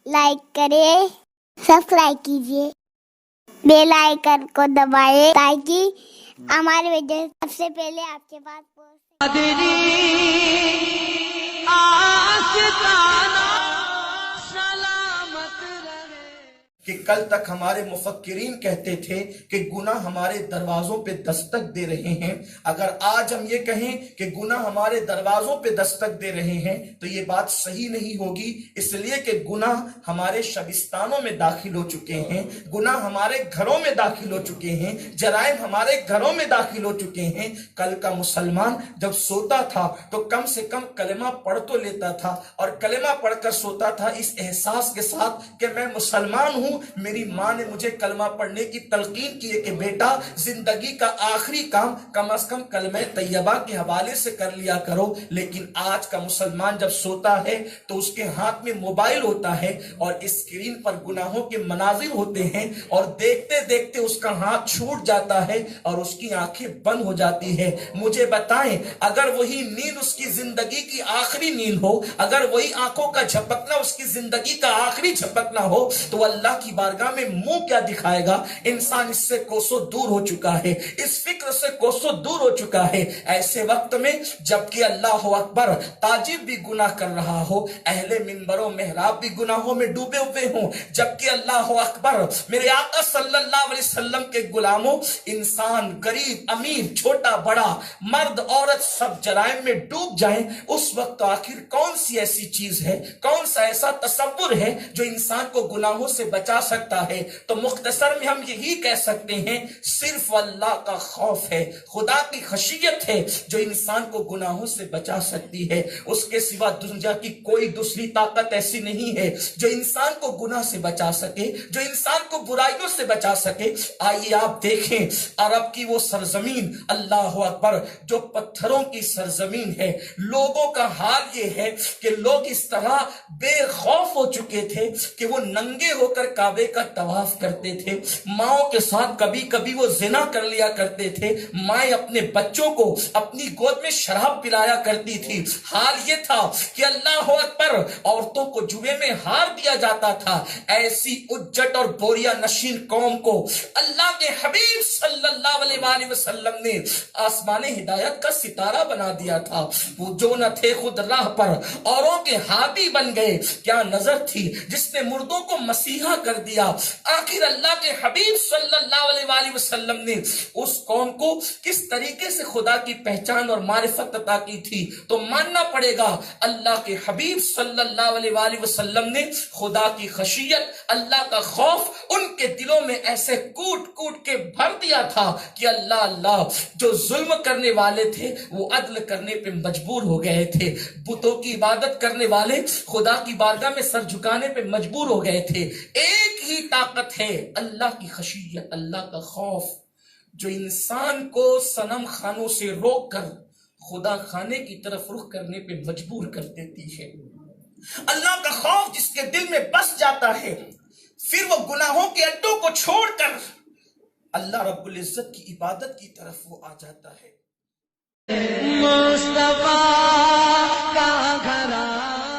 Like کریں، subscribe کیجیے، bell icon کو دبائیں تاکہ ہماری ویڈیو سب سے پہلے آپ کے پاس کہ کل تک ہمارے مفکرین کہتے تھے کہ گناہ ہمارے دروازوں پہ دستک دے رہے ہیں، اگر آج ہم یہ کہیں کہ گناہ ہمارے دروازوں پہ دستک دے رہے ہیں تو یہ بات صحیح نہیں ہوگی، اس لیے کہ گناہ ہمارے شبستانوں میں داخل ہو چکے ہیں، گناہ ہمارے گھروں میں داخل ہو چکے ہیں، جرائم ہمارے گھروں میں داخل ہو چکے ہیں۔ کل کا مسلمان جب سوتا تھا تو کم سے کم کلمہ پڑھ تو لیتا تھا، اور کلمہ پڑھ کر سوتا تھا اس احساس کے ساتھ کہ میں مسلمان ہوں۔ میری ماں نے مجھے کلمہ پڑھنے کی تلقین کی ہے کہ بیٹا زندگی کا آخری کام کم از کم کلمہ طیبہ کے حوالے سے کر لیا کرو۔ لیکن آج کا مسلمان جب سوتا ہے تو اس کے ہاتھ میں موبائل ہوتا ہے اور اسکرین پر گناہوں کے مناظر ہوتے ہیں، اور دیکھتے دیکھتے اس کا ہاتھ چھوٹ جاتا ہے اور اس کی آنکھیں بند ہو جاتی ہے۔ مجھے بتائیں، اگر وہی نیند اس کی زندگی کی آخری نیند ہو، اگر وہی آنکھوں کا جھپکنا اس کی زندگی کا آخری جھپکنا ہو، تو اللہ کی بارگاہ میں منہ کیا دکھائے گا؟ انسان اس سے کوسوں دور ہو چکا ہے، اس فکر سے کوسوں دور ہو چکا ہے۔ ایسے وقت میں جبکہ اللہ اکبر تاجر بھی گناہ کر رہا ہو، اہل منبر و محراب بھی گناہوں میں ڈوبے ہوئے ہوں، جبکہ اللہ اکبر میرے آقا صلی اللہ علیہ وسلم کے غلاموں، انسان غریب امیر چھوٹا بڑا مرد عورت سب جرائم میں ڈوب جائیں، اس وقت آخر کون سی ایسی چیز ہے، کون سا ایسا تصور ہے جو انسان کو گناہوں سے بچا سکتا ہے؟ تو مختصر میں ہم یہی کہہ سکتے ہیں، صرف اللہ کا خوف ہے، خدا کی خشیت ہے جو انسان کو گناہوں سے بچا سکتی ہے۔ اس کے سوا دنیا کی کوئی دوسری طاقت ایسی نہیں ہے جو انسان کو گناہ سے بچا سکے، جو انسان کو برائیوں سے بچا سکے۔ آئیے آپ دیکھیں عرب کی وہ سرزمین، اللہ اکبر، جو پتھروں کی سرزمین ہے، لوگوں کا حال یہ ہے کہ لوگ اس طرح بے خوف ہو چکے تھے کہ وہ ننگے ہو کر کعبے کا طواف کرتے تھے، ماؤں کے ساتھ کبھی کبھی وہ زنا کر لیا کرتے تھے، مائیں اپنے بچوں کو اپنی گود میں شراب پلایا کرتی تھی۔ حال یہ تھا کہ اللہ اکبر عورتوں کو جوے میں ہار دیا جاتا تھا۔ ایسی اجٹ اور بوریا نشین قوم کو اللہ کے حبیب صلی اللہ علیہ وآلہ وسلم نے آسمان ہدایت کا ستارہ بنا دیا تھا۔ وہ جو نہ تھے خود راہ پر اوروں کے ہادی بن گئے، کیا نظر تھی جس نے مردوں کو مسیحا کر دیا۔ آخر اللہ کے حبیب صلی اللہ علیہ وآلہ وسلم نے اس قوم کو کس طریقے سے خدا کی پہچان اور معرفت عطا کی تھی؟ تو ماننا پڑے گا اللہ کے حبیب صلی اللہ علیہ وآلہ وسلم نے خدا کی خشیت، اللہ کا خوف ان کے دلوں میں ایسے کوٹ کوٹ کے بھر دیا تھا کہ اللہ جو ظلم کرنے والے تھے وہ عدل کرنے پہ مجبور ہو گئے تھے، بتوں کی عبادت کرنے والے خدا کی بارگاہ میں سر جھکانے پہ مجبور ہو گئے تھے۔ ایک ہی طاقت ہے، اللہ کی خشیت، اللہ کا خوف، جو انسان کو صنم خانوں سے روک کر خدا خانے کی طرف رخ کرنے پہ مجبور کر دیتی ہے۔ اللہ کا خوف جس کے دل میں بس جاتا ہے، پھر وہ گناہوں کے اڈوں کو چھوڑ کر اللہ رب العزت کی عبادت کی طرف وہ آ جاتا ہے۔ مصطفیٰ کا گھرانہ